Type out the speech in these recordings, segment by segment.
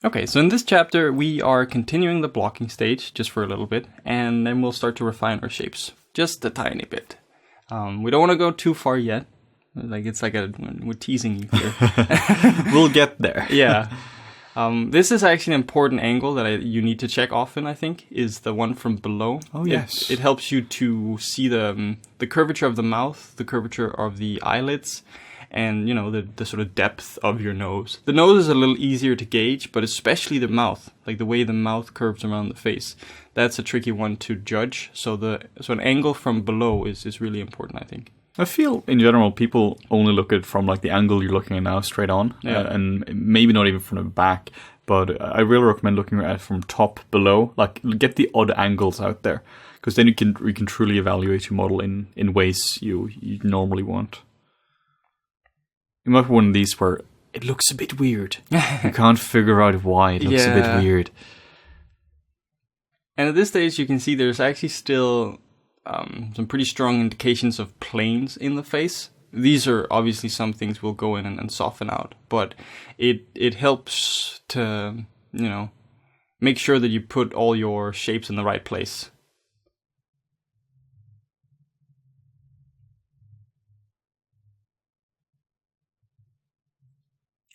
Okay, so in this chapter, we are continuing the blocking stage just for a little bit, and then we'll start to refine our shapes just a tiny bit. We don't want to go too far yet. It's like we're teasing you here. We'll get there. Yeah. This is actually an important angle that you need to check often, I think, is the one from below. Oh, yes. It helps you to see the curvature of the mouth, the curvature of the eyelids, and, the sort of depth of your nose. The nose is a little easier to gauge, but especially the mouth, like the way the mouth curves around the face. That's a tricky one to judge. So an angle from below is really important, I think. I feel, in general, people only look at it from like the angle you're looking at now, straight on, and maybe not even from the back. But I really recommend looking at it from top, below, like get the odd angles out there, because then you can truly evaluate your model in ways you normally want. It might be one of these where it looks a bit weird. You can't figure out why it looks a bit weird. And at this stage, you can see there's actually still some pretty strong indications of planes in the face. These are obviously some things we'll go in and soften out, but it helps to, make sure that you put all your shapes in the right place.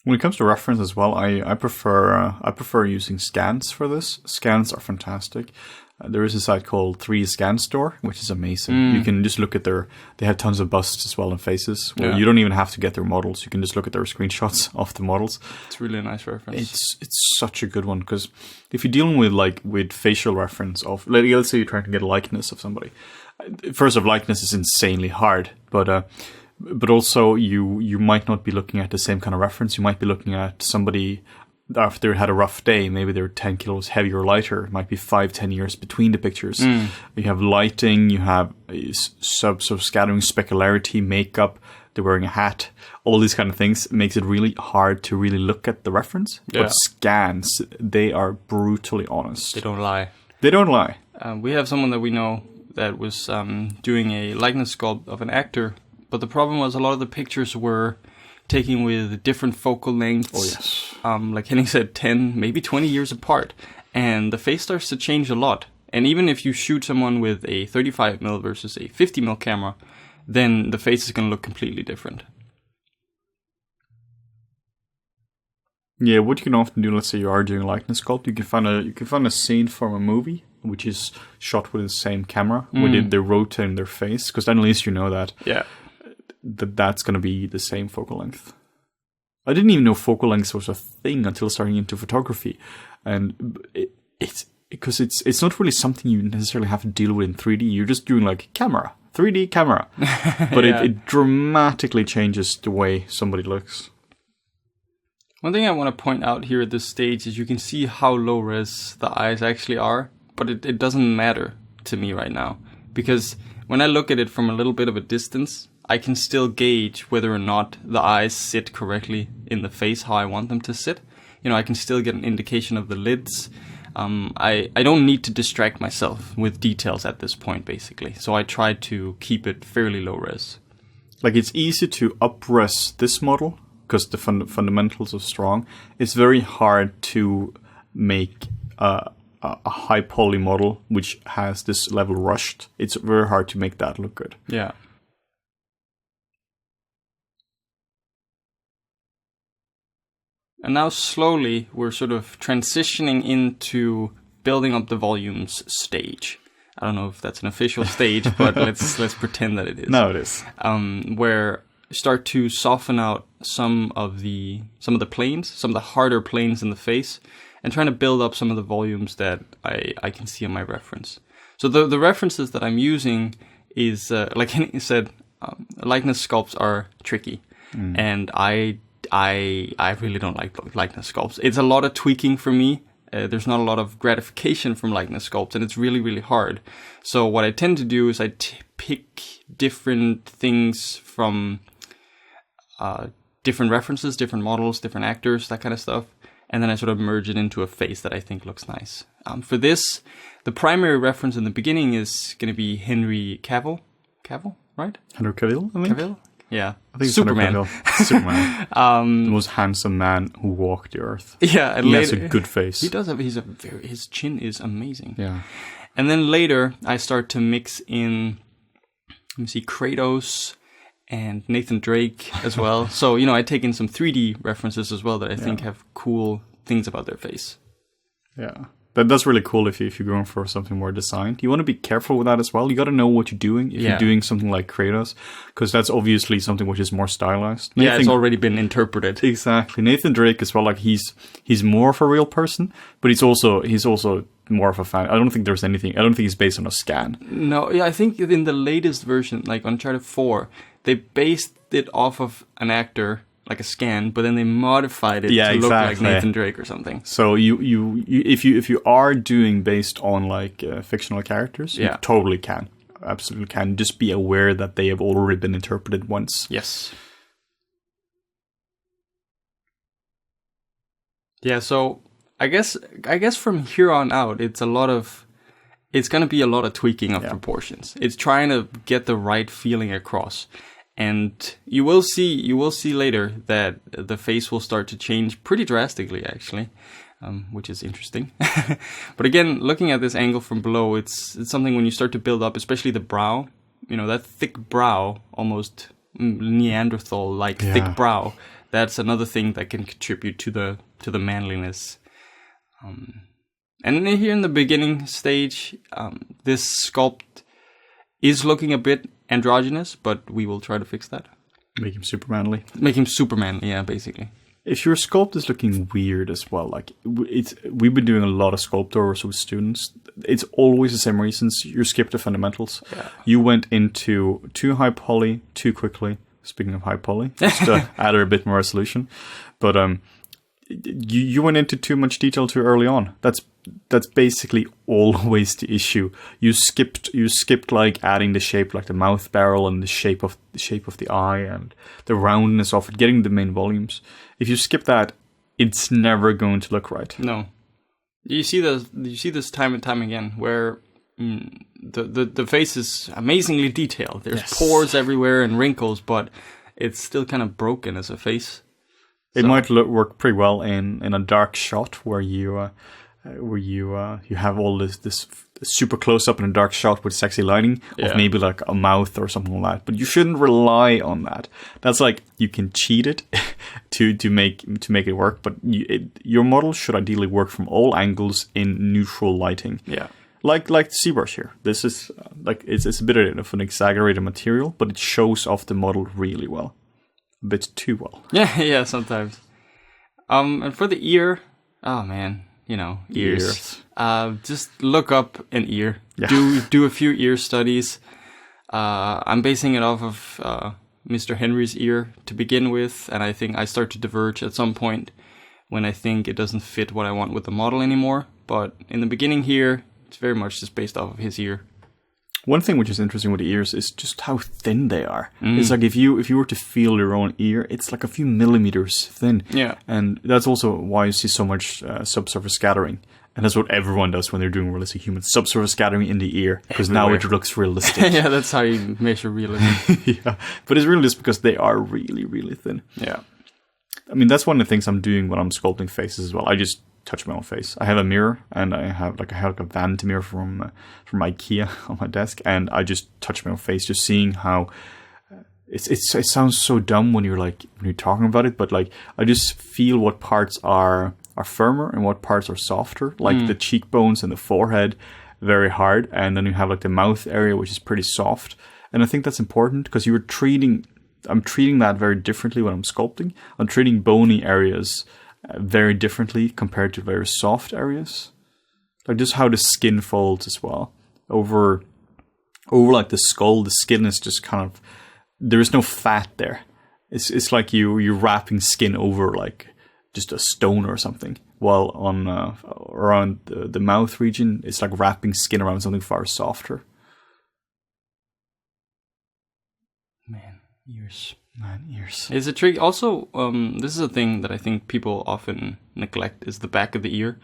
When it comes to reference as well, I prefer using scans for this. Scans are fantastic. There is a site called 3D Scan Store, which is amazing. You can just look at they have tons of busts as well and faces. Well, you don't even have to get their models. You can just look at their screenshots of the models. It's really a nice reference. It's such a good one, because if you're dealing with facial reference of, let's say you're trying to get a likeness of somebody. First of, likeness is insanely hard, but also you might not be looking at the same kind of reference. You might be looking at somebody after they had a rough day. Maybe they're 10 kilos heavier or lighter. It might be 5-10 years between the pictures. You have lighting, you have sort of scattering, specularity, makeup, they're wearing a hat. All these kind of things makes it really hard to really look at the reference. Yeah. But scans, they are brutally honest. They don't lie. They don't lie. We have someone that we know that was doing a likeness sculpt of an actor. But the problem was a lot of the pictures were taken with different focal lengths. Oh, yes. Like Henning said, 10, maybe 20 years apart. And the face starts to change a lot. And even if you shoot someone with a 35mm versus a 50mm camera, then the face is going to look completely different. Yeah, what you can often do, let's say you are doing a likeness sculpt, you can find a scene from a movie which is shot with the same camera, where they're rotating their face, because then at least you know that. Yeah. That's going to be the same focal length. I didn't even know focal length was a thing until starting into photography, and it's not really something you necessarily have to deal with in 3D. You're just doing like 3D camera, but it dramatically changes the way somebody looks. One thing I want to point out here at this stage is you can see how low res the eyes actually are, but it doesn't matter to me right now, because when I look at it from a little bit of a distance, I can still gauge whether or not the eyes sit correctly in the face, how I want them to sit. I can still get an indication of the lids. I don't need to distract myself with details at this point, basically. So I try to keep it fairly low res. Like, it's easy to up-res this model, because the fundamentals are strong. It's very hard to make a high poly model which has this level rushed. It's very hard to make that look good. Yeah. And now slowly we're sort of transitioning into building up the volumes stage. I don't know if that's an official stage, but let's pretend that it is. No, it is. Where start to soften out some of the planes, some of the harder planes in the face, and trying to build up some of the volumes that I can see on my reference. So the references that I'm using is, like Henning said, likeness sculpts are tricky, and I really don't like likeness sculpts. It's a lot of tweaking for me. There's not a lot of gratification from likeness sculpts, and it's really, really hard. So what I tend to do is I pick different things from different references, different models, different actors, that kind of stuff, and then I sort of merge it into a face that I think looks nice. For this, the primary reference in the beginning is going to be Henry Cavill. Cavill, right? Henry Cavill, I think. Cavill? Yeah, I think Superman. Superman, the most handsome man who walked the earth. Yeah, and He later, has a good face. He does have. His chin is amazing. Yeah. And then later, I start to mix in. Let me see, Kratos and Nathan Drake as well. So I take in some 3D references as well that I think have cool things about their face. Yeah. That's really cool if you're going for something more designed. You want to be careful with that as well. You got to know what you're doing if you're doing something like Kratos, because that's obviously something which is more stylized. It's already been interpreted. Exactly. Nathan Drake as well. Like he's more of a real person, but he's also more of a fan. I don't think he's based on a scan. No, yeah, I think in the latest version, like Uncharted 4, they based it off of an actor, like a scan, but then they modified it to look like Nathan Drake or something. So if you are doing based on like fictional characters, you totally can, absolutely can. Just be aware that they have already been interpreted once. Yes. Yeah. So I guess from here on out, it's going to be a lot of tweaking of proportions. It's trying to get the right feeling across. And you will see later that the face will start to change pretty drastically, actually, which is interesting. But again, looking at this angle from below, it's something when you start to build up, especially the brow, that thick brow, almost Neanderthal-like thick brow. That's another thing that can contribute to the manliness. And then here in the beginning stage, this sculpt is looking a bit androgynous, but we will try to fix that. Make him supermanly. Yeah, basically. If your sculpt is looking weird as well, like we've been doing a lot of sculptors with students. It's always the same reasons. You skipped the fundamentals. Yeah. You went into too high poly too quickly. Speaking of high poly, just to add a bit more resolution, but you went into too much detail too early on. That's basically always the issue. You skipped like adding the shape, like the mouth barrel and the shape of the eye and the roundness of it, getting the main volumes. If you skip that, it's never going to look right. No, you see this time and time again where the face is amazingly detailed. There's pores everywhere and wrinkles, but it's still kind of broken as a face. It might work pretty well in a dark shot where you have all this super close up in a dark shot with sexy lighting of maybe like a mouth or something like that. But you shouldn't rely on that. That's like you can cheat it to make it work. But your model should ideally work from all angles in neutral lighting. Yeah. Like the ZBrush here. This is like it's a bit of an exaggerated material, but it shows off the model really well. A bit too well. Yeah, sometimes. And for the ear, oh man, ears. Just look up an ear. Yeah. Do a few ear studies. I'm basing it off of Mr. Henry's ear to begin with, and I think I start to diverge at some point when I think it doesn't fit what I want with the model anymore. But in the beginning here, it's very much just based off of his ear. One thing which is interesting with the ears is just how thin they are. It's like if you were to feel your own ear, it's like a few millimeters thin. Yeah. And that's also why you see so much subsurface scattering. And that's what everyone does when they're doing realistic humans. Subsurface scattering in the ear. Because now it looks realistic. Yeah, that's how you measure realism. Yeah. But it's really just because they are really, really thin. Yeah. I mean, that's one of the things I'm doing when I'm sculpting faces as well. I just touch my own face. I have a mirror, and I have a vanity mirror from IKEA on my desk, and I just touch my own face, just seeing how it sounds so dumb when you're talking about it, but like I just feel what parts are firmer and what parts are softer, like the cheekbones and the forehead, very hard, and then you have like the mouth area, which is pretty soft. And I think that's important because I'm treating that very differently when I'm sculpting. I'm treating bony areas very differently compared to very soft areas. Like just how the skin folds as well. Over like the skull, the skin is just kind of, there is no fat there. It's like you're wrapping skin over like just a stone or something. While on around the mouth region, it's like wrapping skin around something far softer. Ears. It's a trick. Also, this is a thing that I think people often neglect is the back of the ear.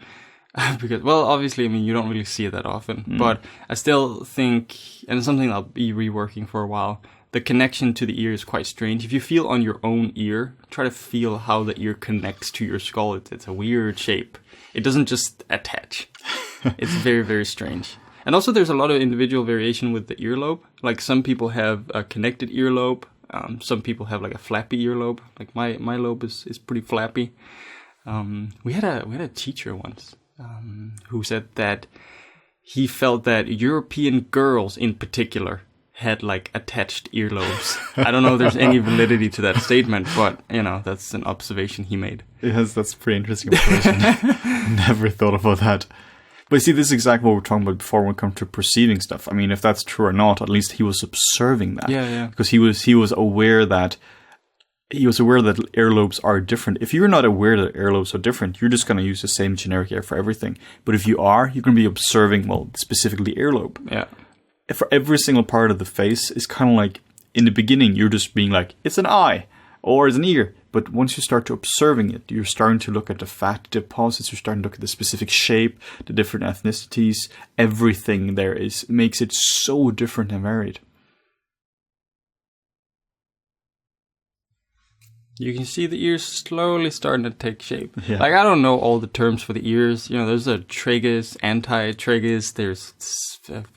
Because, well, obviously, I mean, you don't really see it that often. But I still think, and it's something I'll be reworking for a while, the connection to the ear is quite strange. If you feel on your own ear, try to feel how the ear connects to your skull. It's a weird shape. It doesn't just attach. It's very, very strange. And also there's a lot of individual variation with the earlobe. Like some people have a connected earlobe. Some people have like a flappy earlobe. Like my lobe is pretty flappy. We had a teacher once who said that he felt that European girls in particular had like attached earlobes. I don't know if there's any validity to that statement, but you know, that's an observation he made. Yes, that's pretty interesting observation. Never thought about that. But see, this is exactly what we were talking about before when it comes to perceiving stuff. I mean, if that's true or not, at least he was observing that. Yeah. Because he was aware that earlobes are different. If you're not aware that earlobes are different, you're just going to use the same generic air for everything. But if you are, you're going to be observing, well, specifically earlobe. Yeah. For every single part of the face, it's kind of like, in the beginning, you're just being like, it's an eye, or it's an ear. But once you start to observing it, you're starting to look at the fat deposits, you're starting to look at the specific shape, the different ethnicities, everything there makes it so different and varied. You can see the ears slowly starting to take shape. Yeah. Like, I don't know all the terms for the ears. You know, there's a tragus, anti-tragus, there's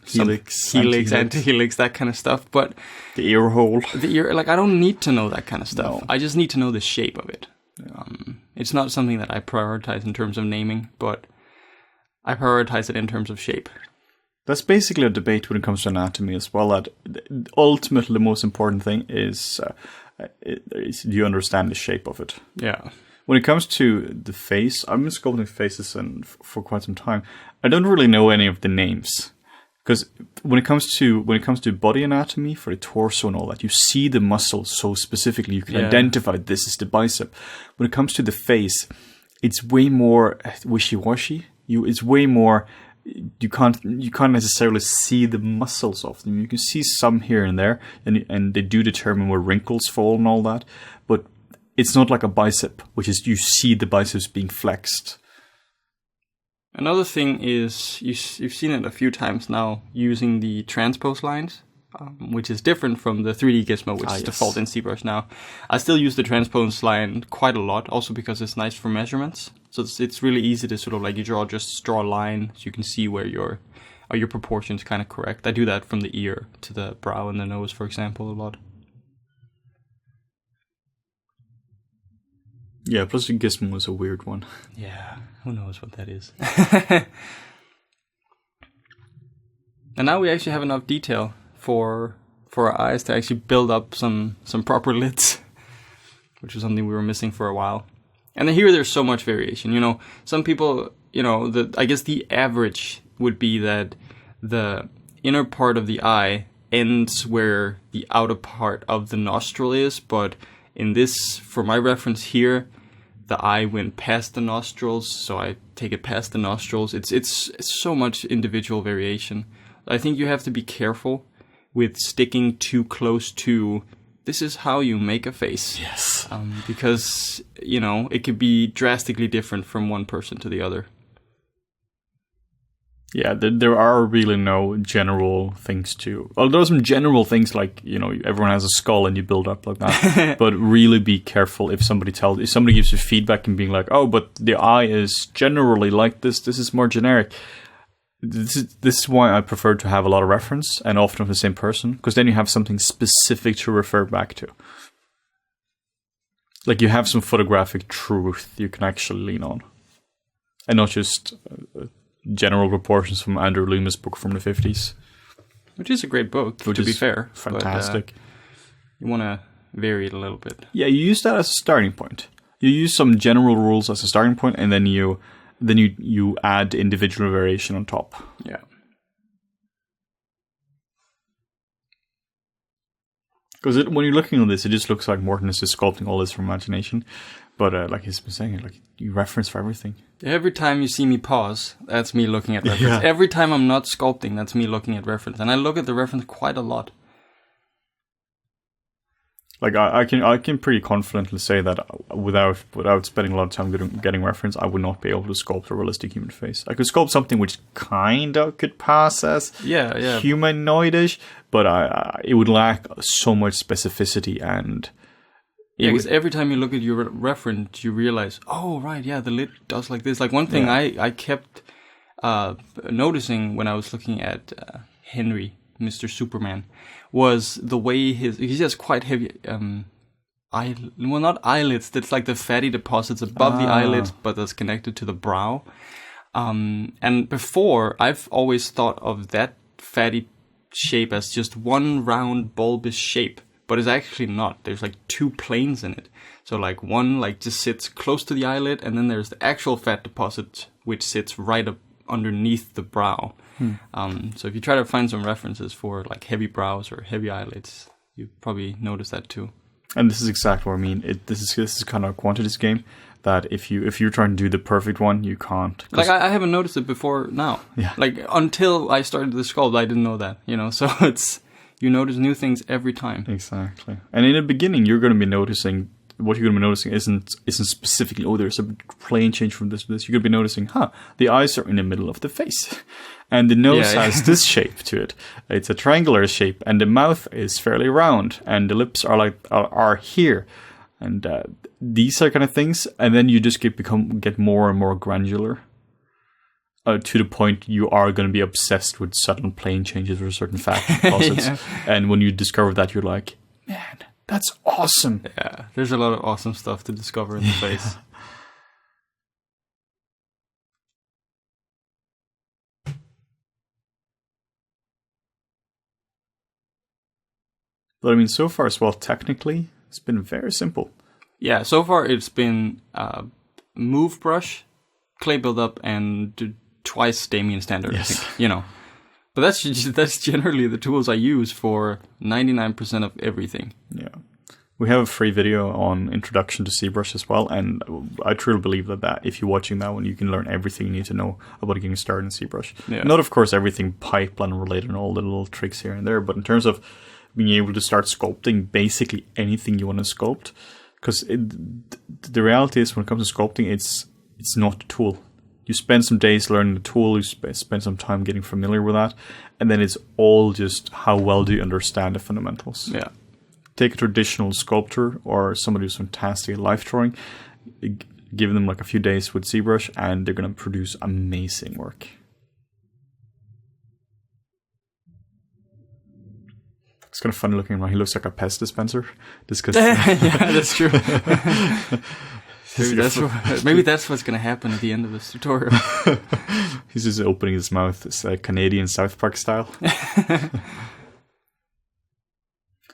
Helix, anti-helix, that kind of stuff. But the ear hole. the ear, like, I don't need to know that kind of stuff. No. I just need to know the shape of it. Yeah. It's not something that I prioritize in terms of naming, but I prioritize it in terms of shape. That's basically a debate when it comes to anatomy as well. That ultimately the most important thing is do you understand the shape of it? Yeah. When it comes to the face, I've been sculpting faces for quite some time. I don't really know any of the names because when it comes to body anatomy for the torso and all that, you see the muscles so specifically you can identify this is the bicep. When it comes to the face, it's way more wishy-washy. It's way more. You can't necessarily see the muscles of them. You can see some here and there, and they do determine where wrinkles fall and all that. But it's not like a bicep, which is you see the biceps being flexed. Another thing is you've seen it a few times now using the transpose lines, which is different from the 3D Gizmo, which is default in ZBrush now. I still use the transpose line quite a lot, also because it's nice for measurements. So it's really easy to sort of like just draw a line so you can see where your proportions kind of correct. I do that from the ear to the brow and the nose, for example, a lot. Yeah, plus the Gizmo was a weird one. Yeah, who knows what that is. And now we actually have enough detail for our eyes to actually build up some proper lids, which was something we were missing for a while. And then here there's so much variation. You know, some people, you know, I guess the average would be that the inner part of the eye ends where the outer part of the nostril is, but in this, for my reference here, the eye went past the nostrils, so I take it past the nostrils. It's so much individual variation. I think you have to be careful with sticking too close to this is how you make a face. Yes. Because, you know, it could be drastically different from one person to the other. Yeah, there are really no general things to... Well, there are some general things like, you know, everyone has a skull and you build up like that. But really be careful if somebody gives you feedback and being like, oh, but the eye is generally like this is more generic. This is why I prefer to have a lot of reference and often of the same person, because then you have something specific to refer back to. Like you have some photographic truth you can actually lean on. And not just general proportions from Andrew Loomis' book from the 50s. Which is a great book, to be fair. Fantastic. But, you want to vary it a little bit. Yeah, you use that as a starting point. You use some general rules as a starting point, and then you add individual variation on top. Yeah. Because when you're looking at this, it just looks like Morten is just sculpting all this from imagination. But like he's been saying, like you reference for everything. Every time you see me pause, that's me looking at reference. Yeah. Every time I'm not sculpting, that's me looking at reference. And I look at the reference quite a lot. Like I can pretty confidently say that without spending a lot of time getting reference, I would not be able to sculpt a realistic human face. I could sculpt something which kind of could pass as humanoidish, but it would lack so much specificity and. Yeah, because every time you look at your reference, you realize, oh right, yeah, the lid does like this. Like one thing I kept noticing when I was looking at Henry, Mr. Superman, was the way he has quite heavy not eyelids, that's like the fatty deposits above the eyelids, but that's connected to the brow. And before, I've always thought of that fatty shape as just one round bulbous shape, but it's actually not. There's like two planes in it. So like one like just sits close to the eyelid, and then there's the actual fat deposit which sits right up underneath the brow. So if you try to find some references for like heavy brows or heavy eyelids, you probably notice that too. And this is exactly what I mean. This is kind of a quantities game. That if you're trying to do the perfect one, you can't. Like I haven't noticed it before now. Yeah. Like until I started the sculpt, I didn't know that. So it's you notice new things every time. Exactly. And in the beginning, you're going to be noticing. What you're going to be noticing isn't specifically, there's a plane change from this to this. You're going to be noticing, the eyes are in the middle of the face. And the nose has this shape to it. It's a triangular shape. And the mouth is fairly round. And the lips are here. And these are kind of things. And then you just get more and more granular. To the point you are going to be obsessed with sudden plane changes or certain fat deposits. And when you discover that, you're like, man, that's awesome. Yeah, there's a lot of awesome stuff to discover in the face. But I mean, so far as well, technically, it's been very simple. Yeah, so far it's been move brush, clay buildup, and twice Damien standard. Yes. I think, But that's generally the tools I use for 99% of everything. Yeah. We have a free video on introduction to ZBrush as well, and I truly believe that if you're watching that one, you can learn everything you need to know about getting started in ZBrush. Yeah. Not, of course, everything pipeline related and all the little tricks here and there, but in terms of being able to start sculpting basically anything you want to sculpt, because the reality is when it comes to sculpting, it's not a tool. You spend some days learning the tool, you spend some time getting familiar with that, and then it's all just how well do you understand the fundamentals. Yeah. Take a traditional sculptor or somebody who's fantastic at life drawing, give them like a few days with ZBrush, and they're going to produce amazing work. It's kind of funny looking around. He looks like a pest dispenser. Yeah, that's true. Maybe that's what's going to happen at the end of this tutorial. He's just opening his mouth. It's like Canadian South Park style.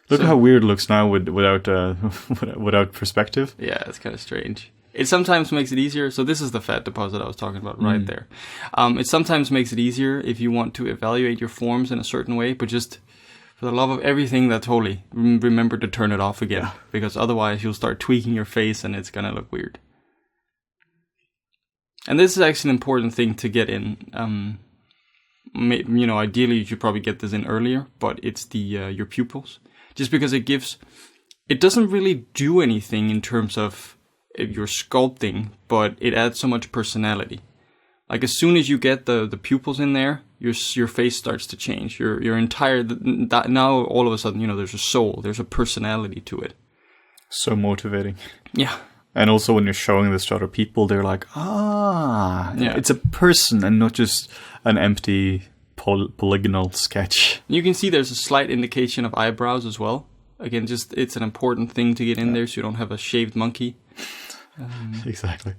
Look at how weird it looks now without perspective. Yeah, it's kind of strange. It sometimes makes it easier. So this is the fat deposit I was talking about right there. It sometimes makes it easier if you want to evaluate your forms in a certain way, but just for the love of everything that's holy, remember to turn it off again, because otherwise you'll start tweaking your face and it's going to look weird. And this is actually an important thing to get in. Ideally you should probably get this in earlier, but it's your pupils. Just because it doesn't really do anything in terms of your sculpting, but it adds so much personality. Like as soon as you get the pupils in there, your face starts to change. Your entire, now all of a sudden, there's a soul, there's a personality to it. So motivating. Yeah. And also when you're showing this to other people, they're like, it's a person and not just an empty polygonal sketch. You can see there's a slight indication of eyebrows as well. Again, it's an important thing to get in there so you don't have a shaved monkey. Exactly.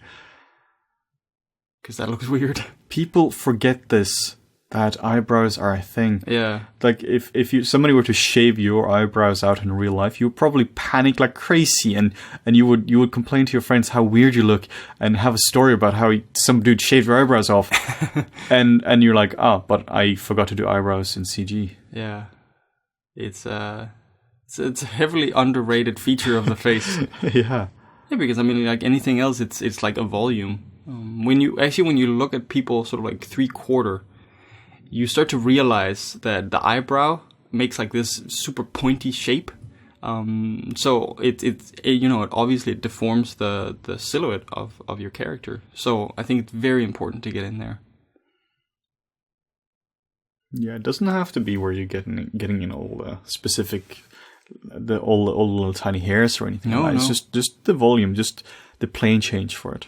Because that looks weird. People forget that eyebrows are a thing. Yeah. Like if somebody were to shave your eyebrows out in real life, you would probably panic like crazy, and you would complain to your friends how weird you look, and have a story about how some dude shaved your eyebrows off, and you're like, but I forgot to do eyebrows in CG. Yeah. It's a heavily underrated feature of the face. Yeah. Yeah, because like anything else, it's like a volume. When you look at people sort of like 3/4, you start to realize that the eyebrow makes like this super pointy shape. So it you know, it obviously deforms the silhouette of your character. So I think it's very important to get in there. Yeah, it doesn't have to be where you're getting in all the specific, all the little tiny hairs or anything. No, It's just the volume, just the plane change for it.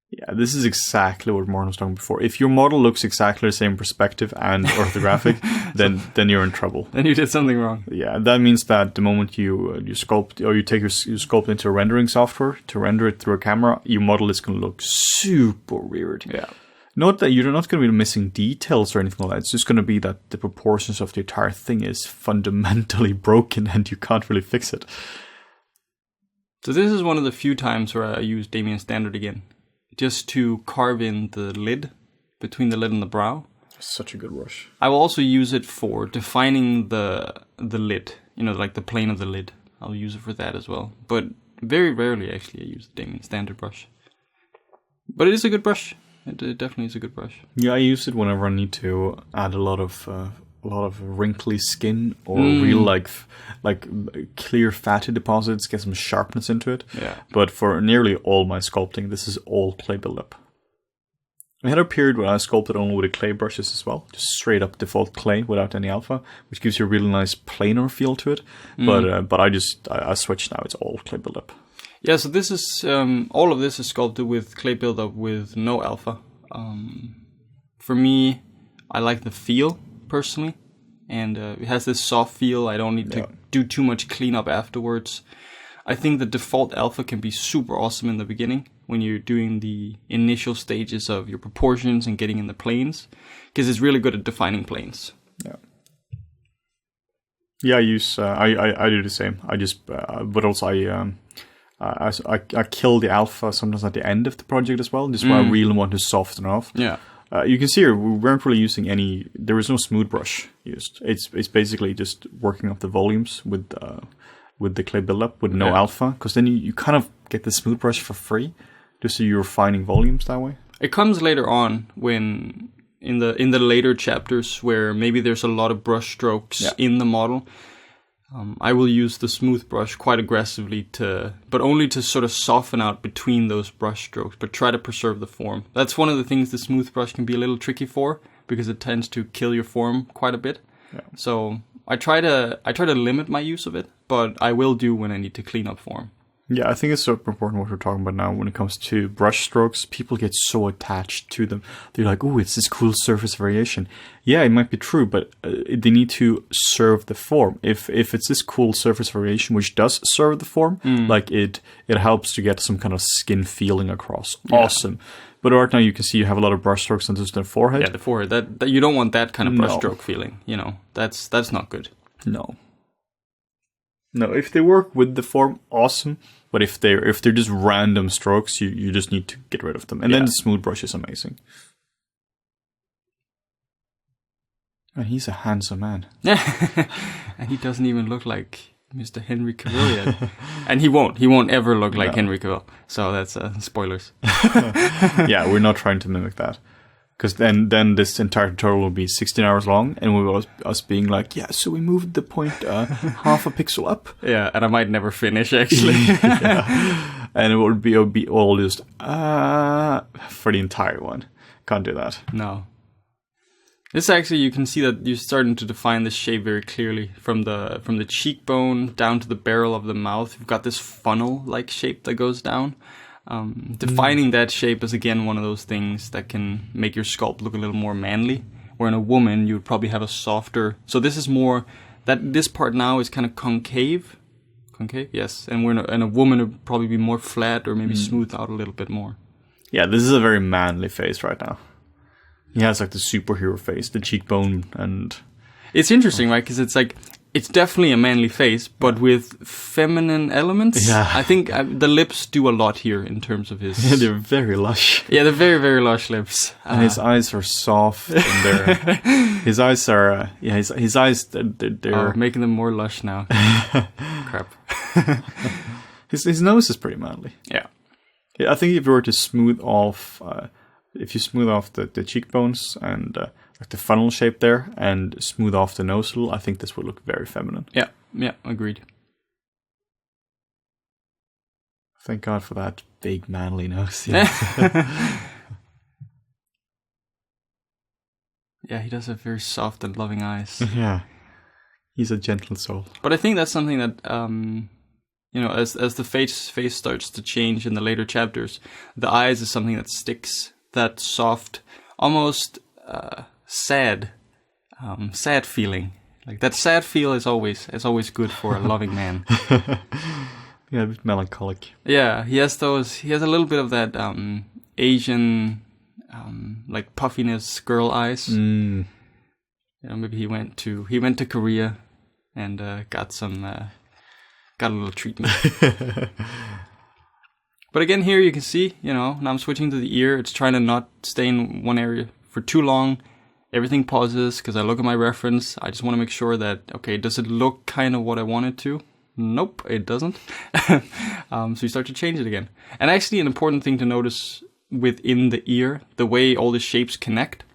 Yeah, this is exactly what Martin was talking before. If your model looks exactly the same perspective and orthographic, then you're in trouble. Then you did something wrong. Yeah, that means that the moment you sculpt, or you take your sculpt into a rendering software to render it through a camera, your model is going to look super weird. Yeah. Not that you're not going to be missing details or anything like that. It's just going to be that the proportions of the entire thing is fundamentally broken and you can't really fix it. So this is one of the few times where I use Damien Standard again, just to carve in the lid, between the lid and the brow. Such a good brush. I will also use it for defining the lid, you know, like the plane of the lid. I'll use it for that as well. But very rarely, actually, I use the Damien Standard brush. But it is a good brush. It definitely is a good brush. Yeah, I use it whenever I need to add a lot of wrinkly skin or real like clear fatty deposits, get some sharpness into it. Yeah. But for nearly all my sculpting, this is all clay buildup. I had a period where I sculpted only with the clay brushes as well, just straight up default clay without any alpha, which gives you a really nice planar feel to it. But I switched now; it's all clay buildup. Yeah, so this is all of this is sculpted with clay buildup with no alpha. For me, I like the feel personally, and it has this soft feel. I don't need to do too much cleanup afterwards. I think the default alpha can be super awesome in the beginning when you're doing the initial stages of your proportions and getting in the planes, because it's really good at defining planes. Yeah. Yeah, I use I do the same. I just but also I kill the alpha sometimes at the end of the project as well, just where I really want to soften off. Yeah. You can see here we weren't really using any. There was no smooth brush used. It's basically just working up the volumes with the clay buildup with no alpha, because then you kind of get the smooth brush for free, just so you're refining volumes that way. It comes later on when in the later chapters where maybe there's a lot of brush strokes in the model. I will use the smooth brush quite aggressively but only to sort of soften out between those brush strokes, but try to preserve the form. That's one of the things the smooth brush can be a little tricky for, because it tends to kill your form quite a bit. Yeah. So I try to limit my use of it, but I will do when I need to clean up form. Yeah, I think it's super important what we're talking about now when it comes to brush strokes. People get so attached to them. They're like, oh, it's this cool surface variation. Yeah, it might be true, but they need to serve the form. If it's this cool surface variation, which does serve the form, like it helps to get some kind of skin feeling across. Yeah. Awesome. But right now you can see you have a lot of brush strokes on just the forehead. Yeah, the forehead. That you don't want that kind of brush stroke feeling. You know, that's not good. No, if they work with the form, awesome. But if they're just random strokes, you just need to get rid of them. And then the smooth brush is amazing. And he's a handsome man. And he doesn't even look like Mr. Henry Cavill yet. And he won't ever look like Henry Cavill. So that's spoilers. Yeah, we're not trying to mimic that. Because then this entire tutorial will be 16 hours long, and we will us being like, yeah, so we moved the point half a pixel up. Yeah, and I might never finish, actually. Yeah. And it will be all just for the entire one. Can't do that. No. This actually, you can see that you're starting to define this shape very clearly. From the cheekbone down to the barrel of the mouth, you've got this funnel-like shape that goes down. Defining that shape is again one of those things that can make your sculpt look a little more manly. Where in a woman you would probably have a softer. So this is more that this part now is kind of concave. Concave, yes. And a woman would probably be more flat or maybe smooth out a little bit more. Yeah, this is a very manly face right now. He has like the superhero face, the cheekbone, and it's interesting, right? Because it's like. It's definitely a manly face, but with feminine elements. Yeah. I think the lips do a lot here in terms of his... Yeah, they're very lush. Yeah, they're very, very lush lips. And his eyes are soft. And his eyes are... his eyes, they're... making them more lush now. Crap. His nose is pretty manly. Yeah. I think if you were to smooth off if you smooth off the cheekbones and like the funnel shape there, and smooth off the nose a little, I think this will look very feminine. Yeah, agreed. Thank God for that big manly nose. Yeah, he does have very soft and loving eyes. Yeah, he's a gentle soul. But I think that's something that, as the face starts to change in the later chapters, the eyes is something that sticks. That soft, almost sad feeling. Like that sad feel is always good for a loving man. Yeah, a bit melancholic. Yeah, he has a little bit of that Asian, like puffiness girl eyes. Maybe he went to Korea and got a little treatment. But again, here you can see, now I'm switching to the ear. It's trying to not stay in one area for too long. Everything pauses because I look at my reference. I just want to make sure that, okay, does it look kind of what I want it to? Nope, it doesn't. So you start to change it again. And actually an important thing to notice within the ear, the way all the shapes connect.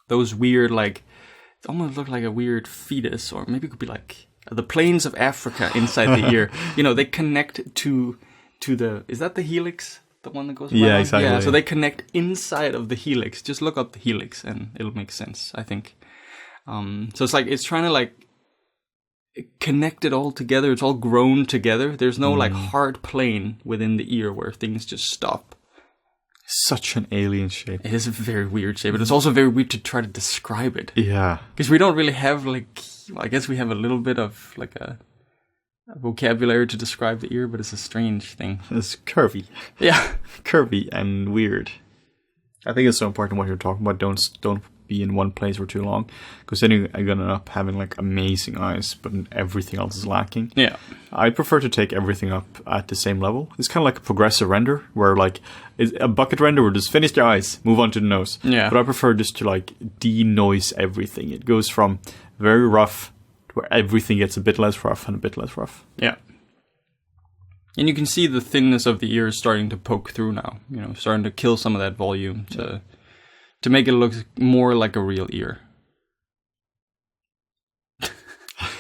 Those weird, like, it almost look like a weird fetus, or maybe it could be like the plains of Africa inside the ear. They connect to the, is that the helix? The one that goes around? Yeah, exactly. Yeah, so they connect inside of the helix. Just look up the helix and it'll make sense, I think. So it's like, it's trying to like connect it all together. It's all grown together. There's no like hard plane within the ear where things just stop. Such an alien shape. It is a very weird shape, but it's also very weird to try to describe it. Yeah. Because we don't really have I guess we have a little bit of like a vocabulary to describe the ear, but it's a strange thing. It's curvy. Yeah. Curvy and weird. I think it's so important what you're talking about. Don't be in one place for too long, because then you're gonna end up having like amazing eyes, but everything else is lacking. Yeah. I prefer to take everything up at the same level. It's kind of like a progressive render, where like a bucket render where just finish the eyes, move on to the nose. Yeah. But I prefer just to like denoise everything. It goes from very rough where everything gets a bit less rough and a bit less rough. Yeah. And you can see the thinness of the ear starting to poke through now. Starting to kill some of that volume to make it look more like a real ear.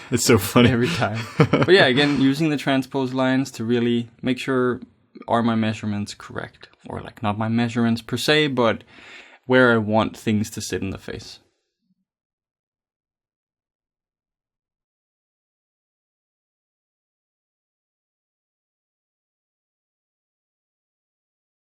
It's so funny. Every time. But yeah, again, using the transpose lines to really make sure, are my measurements correct? Or like not my measurements per se, but where I want things to sit in the face.